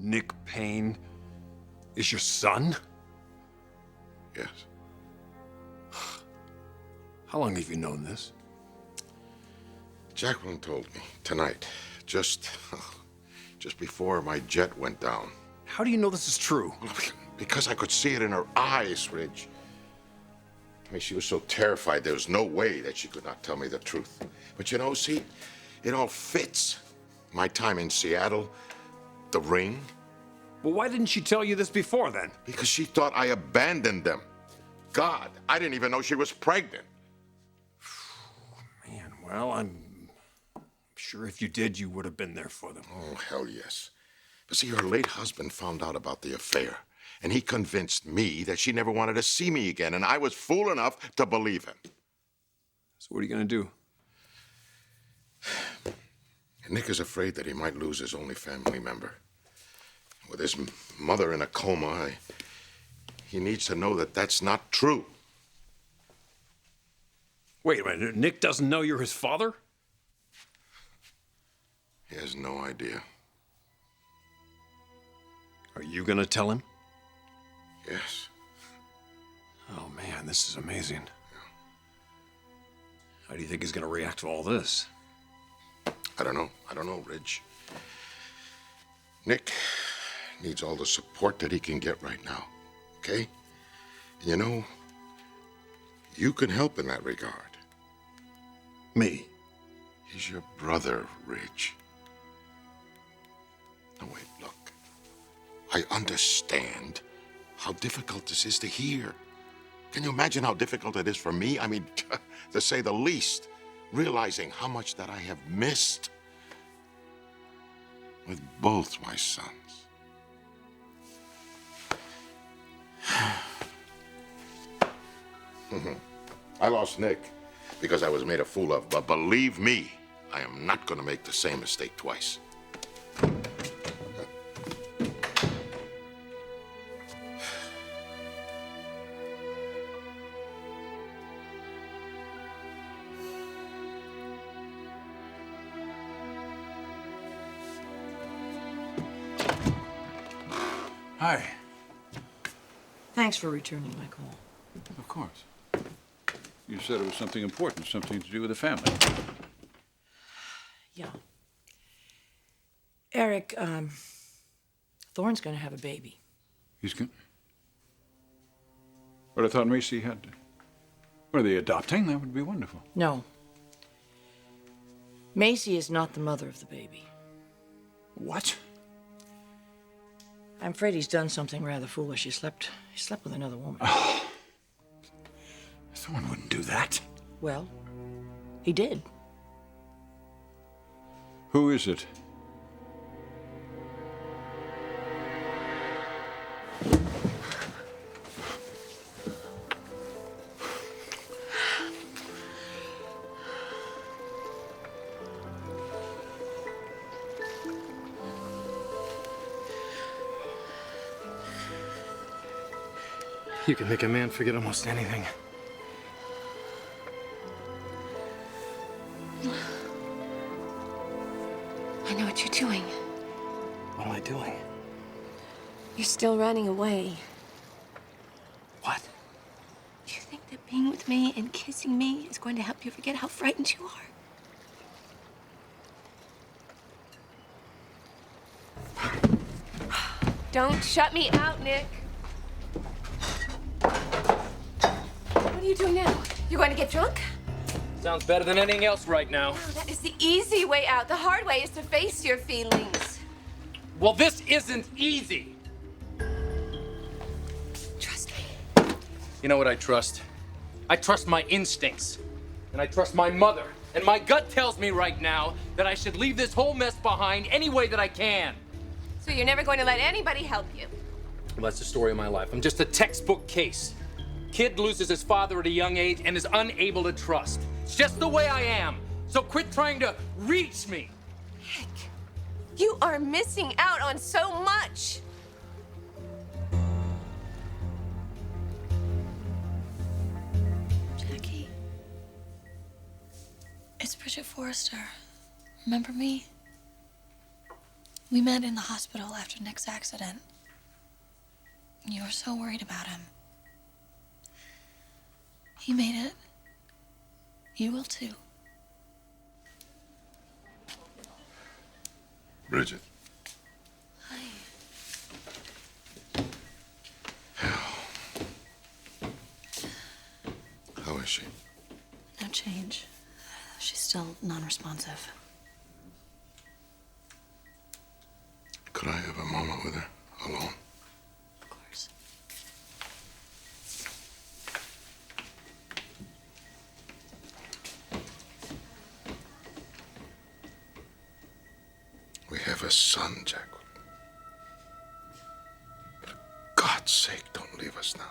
Nick Payne is your son? Yes. How long have you known this? Jacqueline told me tonight, just before my jet went down. How do you know this is true? Because I could see it in her eyes, Ridge. I mean, she was so terrified there was no way that she could not tell me the truth. But you know, see, it all fits. My time in Seattle, the ring. Well, why didn't she tell you this before then? Because she thought I abandoned them. God, I didn't even know she was pregnant. Man, well, I'm sure if you did, you would have been there for them. Oh, hell yes. But see, her late husband found out about the affair, and he convinced me that she never wanted to see me again, and I was fool enough to believe him. So what are you going to do? Nick is afraid that he might lose his only family member. With his mother in a coma, he needs to know that that's not true. Wait a minute, Nick doesn't know you're his father? He has no idea. Are you going to tell him? Yes. Oh, man, this is amazing. How do you think he's going to react to all this? I don't know, Ridge. Nick needs all the support that he can get right now, okay? And you know, you can help in that regard. Me? He's your brother, Ridge. No, wait, look. I understand how difficult this is to hear. Can you imagine how difficult it is for me? I mean, to say the least, realizing how much that I have missed with both my sons. I lost Nick because I was made a fool of, but believe me, I am not going to make the same mistake twice. Hi. Thanks for returning my call. Of course. You said it was something important, something to do with the family. Yeah. Eric, Thorne's gonna have a baby. He's good. But I thought Macy had... What, are they adopting? That would be wonderful. No. Macy is not the mother of the baby. What? I'm afraid he's done something rather foolish. He slept with another woman. Oh. Thorne wouldn't do that. Well, he did. Who is it? You can make a man forget almost anything. I know what you're doing. What am I doing? You're still running away. What? Do you think that being with me and kissing me is going to help you forget how frightened you are? Don't shut me out, Nick. What are you doing now? You're going to get drunk? Sounds better than anything else right now. No, that is the easy way out. The hard way is to face your feelings. Well, this isn't easy. Trust me. You know what I trust? I trust my instincts. And I trust my mother. And my gut tells me right now that I should leave this whole mess behind any way that I can. So you're never going to let anybody help you? Well, that's the story of my life. I'm just a textbook case. Kid loses his father at a young age and is unable to trust. It's just the way I am. So quit trying to reach me. Nick, you are missing out on so much. Jackie, it's Bridget Forrester. Remember me? We met in the hospital after Nick's accident. You were so worried about him. He made it. You will too. Bridget. Hi. How is she? No change. She's still non-responsive. Could I have a moment with her, alone? Of course. We have a son, Jacqueline. For God's sake, don't leave us now.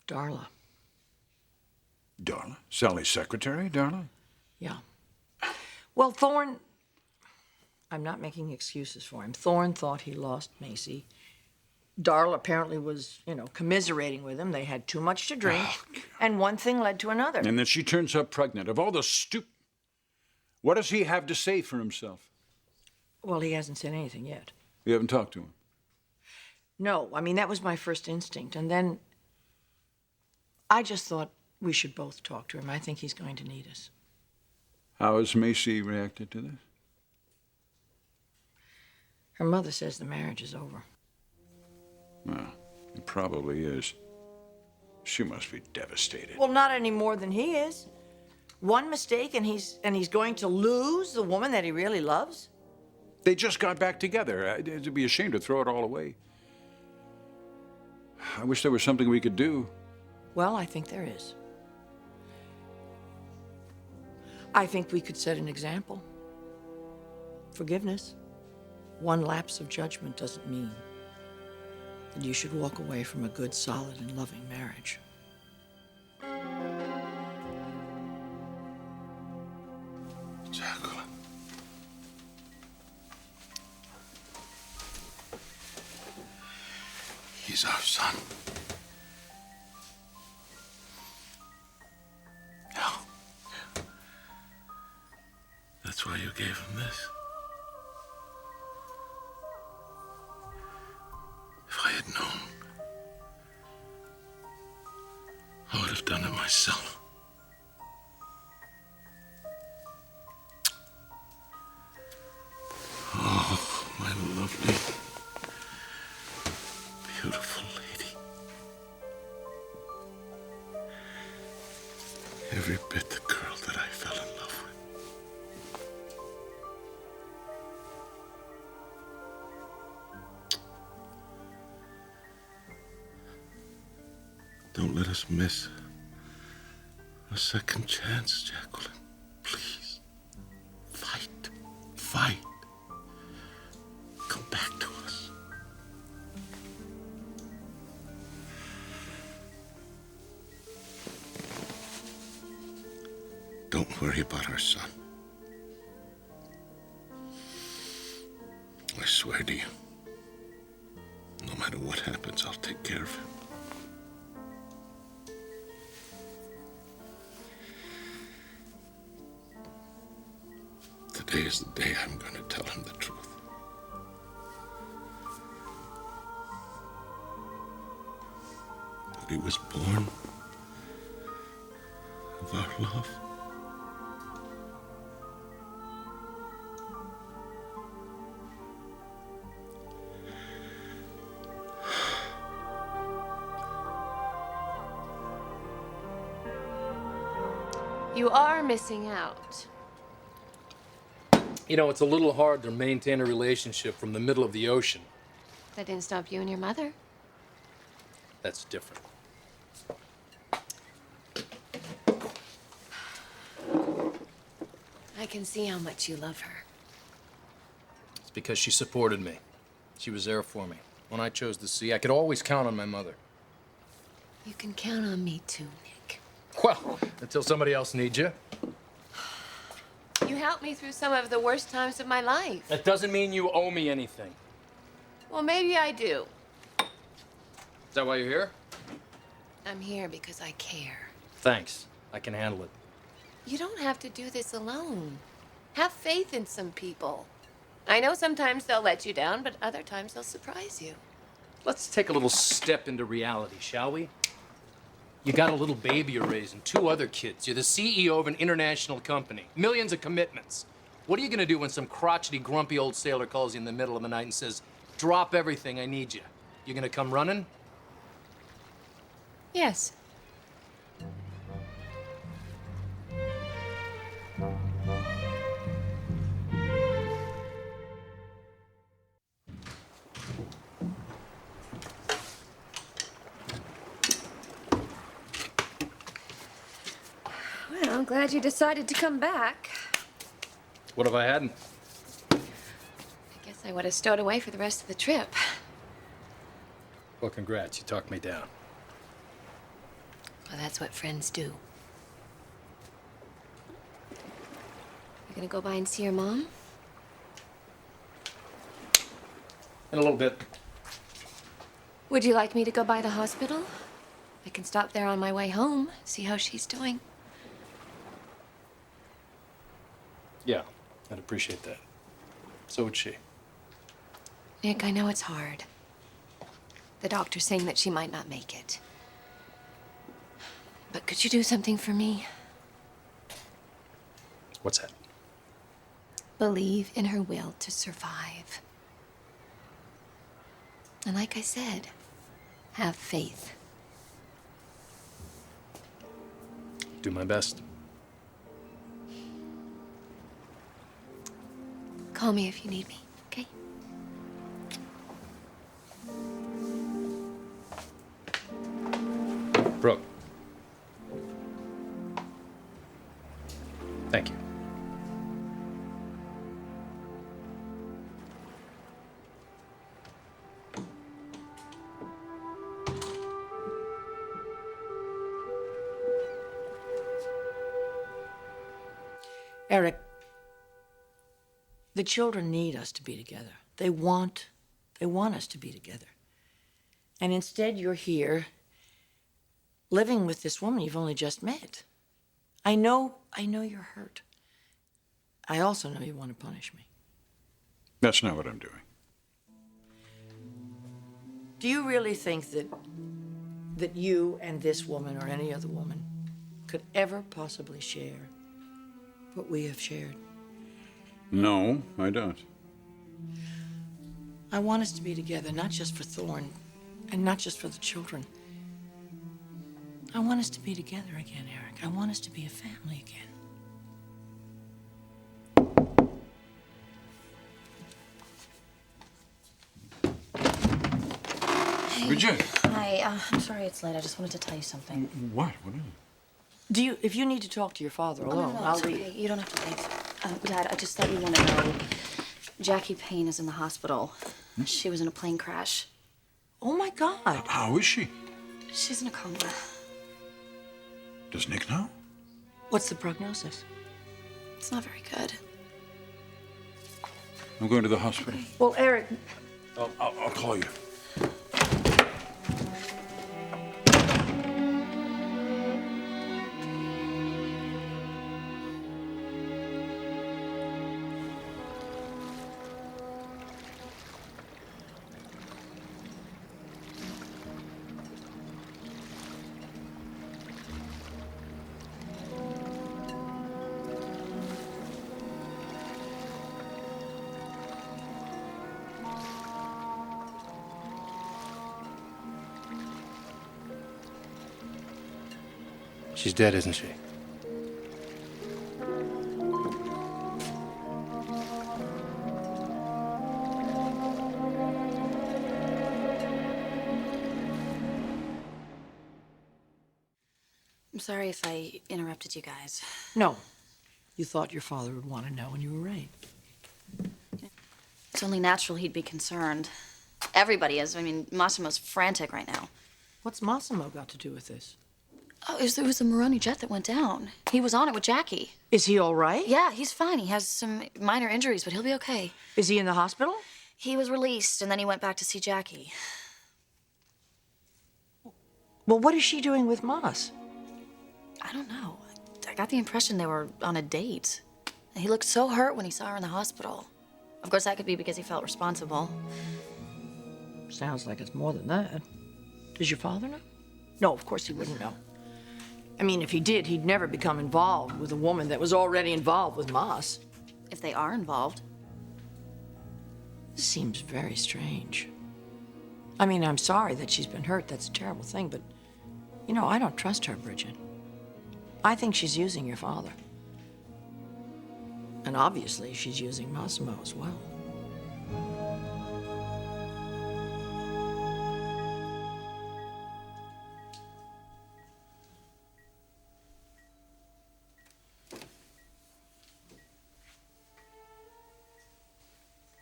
Darla. Darla? Sally's secretary, Darla? Yeah. Well, Thorne, I'm not making excuses for him. Thorne thought he lost Macy. Darla apparently was, commiserating with him. They had too much to drink, and one thing led to another. And then she turns up pregnant. Of all the what does he have to say for himself? Well, he hasn't said anything yet. You haven't talked to him? No, I mean, that was my first instinct. And then I just thought we should both talk to him. I think he's going to need us. How has Macy reacted to this? Her mother says the marriage is over. Well, it probably is. She must be devastated. Well, not any more than he is. One mistake and he's going to lose the woman that he really loves? They just got back together. It'd be a shame to throw it all away. I wish there was something we could do. Well, I think there is. I think we could set an example. Forgiveness. One lapse of judgment doesn't mean that you should walk away from a good, solid, and loving marriage. Jacqueline. He's our son. Yeah. That's why you gave him this. If I had known, I would have done it myself. Oh, my lovely, beautiful lady. Every bit the girl that I fell in love with. Don't let us miss a second chance, Jacqueline. Please. Fight. Fight. Come back to us. Don't worry about our son. I swear to you, no matter what happens, I'll take care of him. Today is the day I'm going to tell him the truth. That he was born of our love. You are missing out. It's a little hard to maintain a relationship from the middle of the ocean. That didn't stop you and your mother. That's different. I can see how much you love her. It's because she supported me. She was there for me. when I chose the sea. I could always count on my mother. You can count on me too, Nick. Well, until somebody else needs you. You helped me through some of the worst times of my life. That doesn't mean you owe me anything. Well, maybe I do. Is that why you're here? I'm here because I care. Thanks. I can handle it. You don't have to do this alone. Have faith in some people. I know sometimes they'll let you down, but other times they'll surprise you. Let's take a little step into reality, shall we? You got a little baby you're raising, 2 other kids. You're the CEO of an international company, millions of commitments. What are you gonna do when some crotchety, grumpy old sailor calls you in the middle of the night and says, drop everything, I need you? You gonna come running? Yes. Well, I'm glad you decided to come back. What if I hadn't? I guess I would have stowed away for the rest of the trip. Well, congrats, you talked me down. Well, that's what friends do. You gonna go by and see your mom? In a little bit. Would you like me to go by the hospital? I can stop there on my way home, see how she's doing. Yeah, I'd appreciate that. So would she. Nick, I know it's hard. The doctor's saying that she might not make it. But could you do something for me? What's that? Believe in her will to survive. And like I said, have faith. Do my best. Call me if you need me, okay? Brooke. Thank you. Eric, the children need us to be together. They want us to be together. And instead you're here living with this woman you've only just met. I know you're hurt. I also know you want to punish me. That's not what I'm doing. Do you really think that you and this woman or any other woman could ever possibly share what we have shared? No, I don't. I want us to be together, not just for Thorne and not just for the children. I want us to be together again, Eric. I want us to be a family again. Bridget! Hi, I'm sorry it's late. I just wanted to tell you something. What? What is it? If you need to talk to your father alone, No, I'll it's leave. okay. You don't have to leave. Dad, I just thought you want to know. Jackie Payne is in the hospital. She was in a plane crash. Oh my God. How is she? She's in a coma. Does Nick know? What's the prognosis? It's not very good. I'm going to the hospital. Well, Eric, I'll call you. She's dead, isn't she? I'm sorry if I interrupted you guys. no. You thought your father would want to know, and you were right. It's only natural he'd be concerned. Everybody is. I mean, Massimo's frantic right now. What's Massimo got to do with this? Oh, it was the Marone jet that went down. He was on it with Jackie. Is he all right? Yeah, he's fine. He has some minor injuries, but he'll be okay. Is he in the hospital? He was released, and then he went back to see Jackie. Well, what is she doing with Moss? I don't know. I got the impression they were on a date. And he looked so hurt when he saw her in the hospital. Of course, that could be because he felt responsible. Sounds like it's more than that. Does your father know? No, of course he wouldn't know. I mean, if he did, he'd never become involved with a woman that was already involved with Moss. If they are involved. This seems very strange. I mean, I'm sorry that she's been hurt. That's a terrible thing, but, you know, I don't trust her, Bridget. I think she's using your father. And obviously, she's using Massimo as well.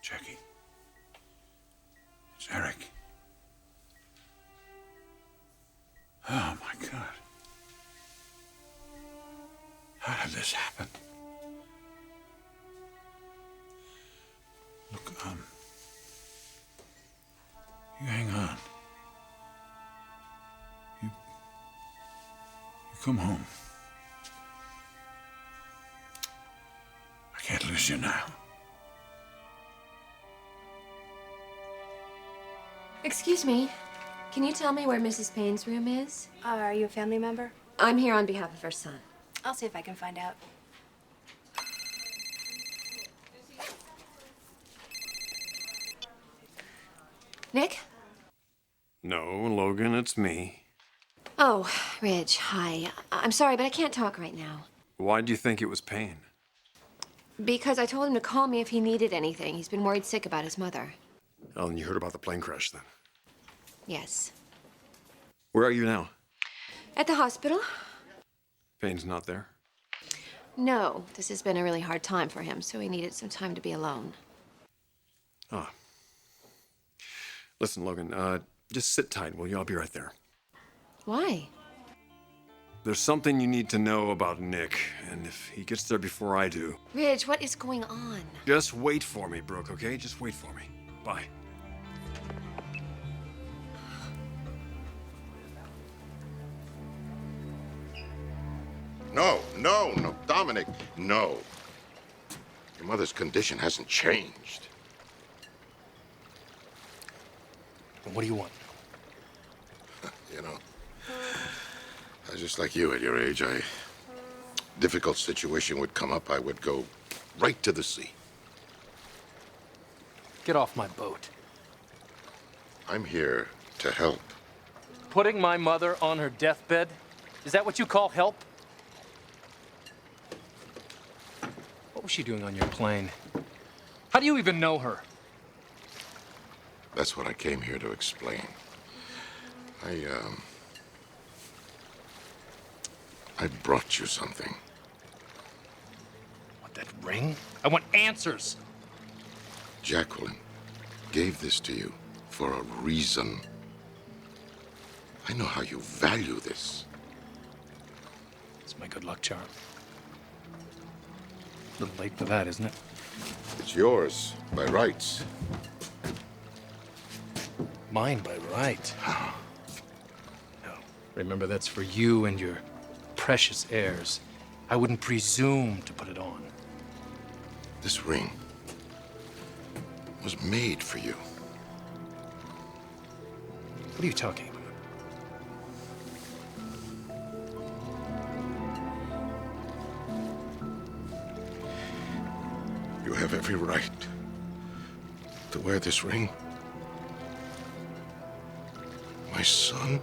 Jackie. It's Eric. Oh, my God. How did this happen? Look, you hang on. You come home. I can't lose you now. Excuse me. Can you tell me where Mrs. Payne's room is? Are you a family member? I'm here on behalf of her son. I'll see if I can find out. Nick? No, Logan, it's me. Oh, Ridge, hi. I'm sorry, but I can't talk right now. Why do you think it was Payne? Because I told him to call me if he needed anything. He's been worried sick about his mother. Oh, and you heard about the plane crash then? Yes. Where are you now? At the hospital? Payne's not there? No, this has been a really hard time for him, so he needed some time to be alone. Ah. Listen, Logan, just sit tight, will you? I'll be right there. Why? There's something you need to know about Nick, and if he gets there before I do... Ridge, what is going on? Just wait for me, Brooke, okay? Just wait for me. Bye. No, Dominic, no. Your mother's condition hasn't changed. What do you want? You know, I was just like you at your age. Difficult situation would come up, I would go right to the sea. Get off my boat. I'm here to help. Putting my mother on her deathbed? Is that what you call help? What was she doing on your plane? How do you even know her? That's what I came here to explain. I brought you something. What, that ring? I want answers. Jacqueline gave this to you for a reason. I know how you value this. It's my good luck charm. A little late for that, isn't it? It's yours by rights. Mine by right. No. Remember, that's for you and your precious heirs. I wouldn't presume to put it on. This ring was made for you. What are you talking about? You have every right to wear this ring. My son